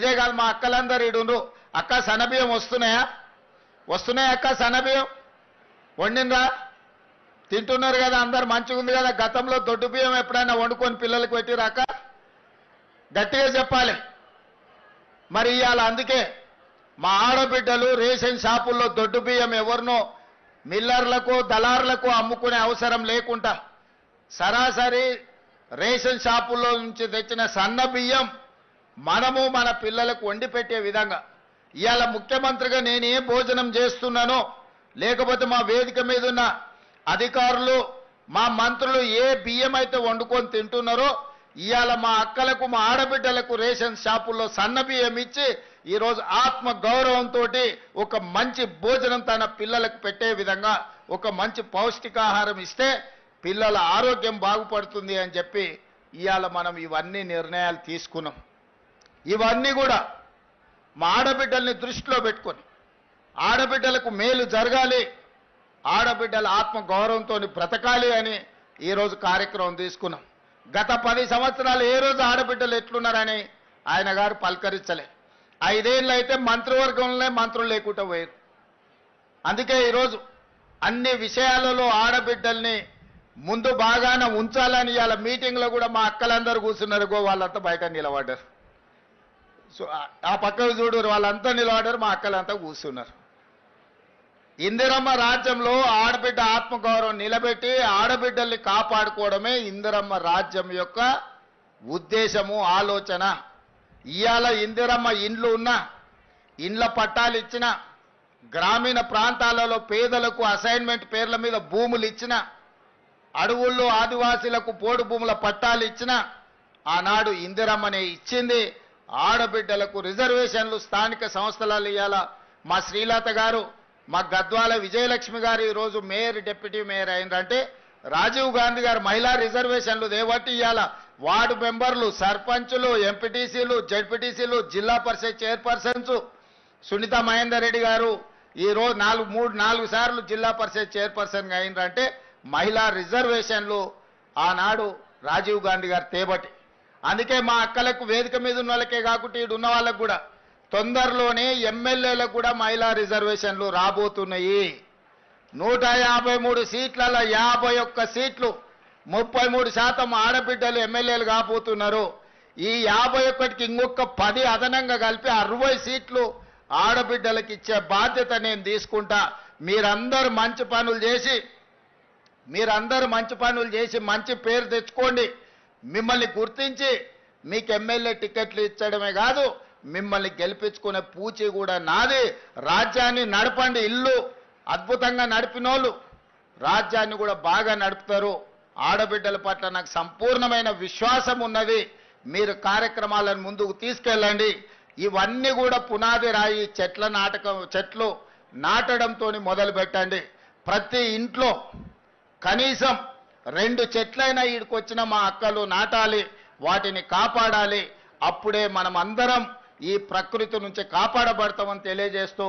మీరే కాదు మా అక్కలందరూ ఈడుండ్రు. అక్క సన్నబియ్యం వస్తున్నాయా? వస్తున్నాయా అక్క సన్నబియ్యం? వండినరా? తింటున్నారు కదా అందరు, మంచిగా ఉంది కదా. గతంలో దొడ్డు బియ్యం ఎప్పుడైనా వండుకొని పిల్లలకు పెట్టిరాక? గట్టిగా చెప్పాలి. మరి ఇవాళ అందుకే మా ఆడబిడ్డలు రేషన్ షాపుల్లో దొడ్డు బియ్యం ఎవరినో మిల్లర్లకు దళారులకు అమ్ముకునే అవసరం లేకుండా సరాసరి రేషన్ షాపుల్లో నుంచి తెచ్చిన సన్న బియ్యం మనము మన పిల్లలకు వండి పెట్టే విధంగా ఇవాళ ముఖ్యమంత్రిగా నేను ఏ భోజనం చేస్తున్నానో, లేకపోతే మా వేదిక మీద ఉన్న అధికారులు మా మంత్రులు ఏ బియ్యం అయితే వండుకొని తింటున్నారో, ఇవాళ మా అక్కలకు మా ఆడబిడ్డలకు రేషన్ షాపుల్లో సన్న బియ్యం ఇచ్చి ఈరోజు ఆత్మ గౌరవంతో ఒక మంచి భోజనం తన పిల్లలకు పెట్టే విధంగా ఒక మంచి పౌష్టికాహారం ఇస్తే పిల్లల ఆరోగ్యం బాగుపడుతుంది అని చెప్పి ఇవాళ మనం ఇవన్నీ నిర్ణయాలు తీసుకున్నాం. ఇవన్నీ కూడా మా ఆడబిడ్డల్ని దృష్టిలో పెట్టుకొని ఆడబిడ్డలకు మేలు జరగాలి, ఆడబిడ్డల ఆత్మ గౌరవంతో బ్రతకాలి అని ఈరోజు కార్యక్రమం తీసుకున్నాం. గత 10 సంవత్సరాలు ఏ రోజు ఆడబిడ్డలు ఎట్లున్నారని ఆయన గారు పలకరించలే. 5 ఏళ్ళు అయితే మంత్రివర్గంలోనే మంత్రులు లేకుండా పోయారు. అందుకే ఈరోజు అన్ని విషయాలలో ఆడబిడ్డల్ని ముందు బాగానే ఉంచాలని ఇవాళ మీటింగ్లో కూడా మా అక్కలందరూ కూర్చున్నారు. వాళ్ళంతా బయట నిలబడ్డారు. సో ఆ పక్కకు చూడు, వాళ్ళంతా నిలబడ్డారు, మా అక్కలంతా కూర్చున్నారు. ఇందిరమ్మ రాజ్యంలో ఆడబిడ్డ ఆత్మగౌరవం నిలబెట్టి ఆడబిడ్డల్ని కాపాడుకోవడమే ఇందిరమ్మ రాజ్యం యొక్క ఉద్దేశము, ఆలోచన. ఇవాళ ఇందిరమ్మ ఇండ్లు ఉన్న, ఇండ్ల పట్టాలు ఇచ్చిన, గ్రామీణ ప్రాంతాలలో పేదలకు అసైన్మెంట్ పేర్ల మీద భూములు ఇచ్చిన, అడవుల్లో ఆదివాసీలకు పోడు భూముల పట్టాలు ఇచ్చిన, ఆనాడు ఇందిరమ్మనే ఇచ్చింది. ఆడబిడ్డలకు రిజర్వేషన్లు స్థానిక సంస్థలలో ఇవాళ మా శ్రీలత గారు, మా గద్వాల విజయలక్ష్మి గారు ఈరోజు మేయర్, డిప్యూటీ మేయర్ అయినరంటే రాజీవ్ గాంధీ గారు మహిళా రిజర్వేషన్లు దేవట్టి ఇవాళ వార్డు మెంబర్లు, సర్పంచులు, ఎంపీటీసీలు, జెడ్పీటీసీలు, జిల్లా పరిషత్ చైర్పర్సన్స్ సునీత మహేందర్ రెడ్డి గారు ఈరోజు 4 సార్లు జిల్లా పరిషత్ చైర్పర్సన్గా అయినరంటే మహిళా రిజర్వేషన్లు ఆనాడు రాజీవ్ గాంధీ గారు తేబట్టి. అందుకే మా అక్కలకు వేదిక మీద ఉన్న వాళ్ళకే కాకుండా ఈడు ఉన్న వాళ్ళకు కూడా తొందరలోనే ఎమ్మెల్యేలకు కూడా మహిళా రిజర్వేషన్లు రాబోతున్నాయి. 153 సీట్లలో 51 సీట్లు, 33% ఆడబిడ్డలు ఎమ్మెల్యేలు కాబోతున్నారు. ఈ 51కి ఇంకొక 10 అదనంగా కలిపి 60 సీట్లు ఆడబిడ్డలకు ఇచ్చే బాధ్యత నేను తీసుకుంటా. మీరందరూ మంచి పనులు చేసి మంచి పేరు తెచ్చుకోండి. మిమ్మల్ని గుర్తించి మీకు ఎమ్మెల్యే టికెట్లు ఇచ్చడమే కాదు, మిమ్మల్ని గెలిపించుకునే పూచి కూడా నాది. రాజ్యాన్ని నడపండి. ఇల్లు అద్భుతంగా నడిపినోళ్ళు రాజ్యాన్ని కూడా బాగా నడుపుతారు. ఆడబిడ్డల పట్ల నాకు సంపూర్ణమైన విశ్వాసం ఉన్నది. మీరు కార్యక్రమాలను ముందుకు తీసుకెళ్ళండి. ఇవన్నీ కూడా పునాది రాయి చెట్లు నాటడంతో మొదలు పెట్టండి. ప్రతి ఇంట్లో కనీసం 2 చెట్లైనా ఈడికొచ్చిన మా అక్కలు నాటాలి, వాటిని కాపాడాలి. అప్పుడే మనం అందరం ఈ ప్రకృతి నుంచి కాపాడబడతామని తెలియజేస్తూ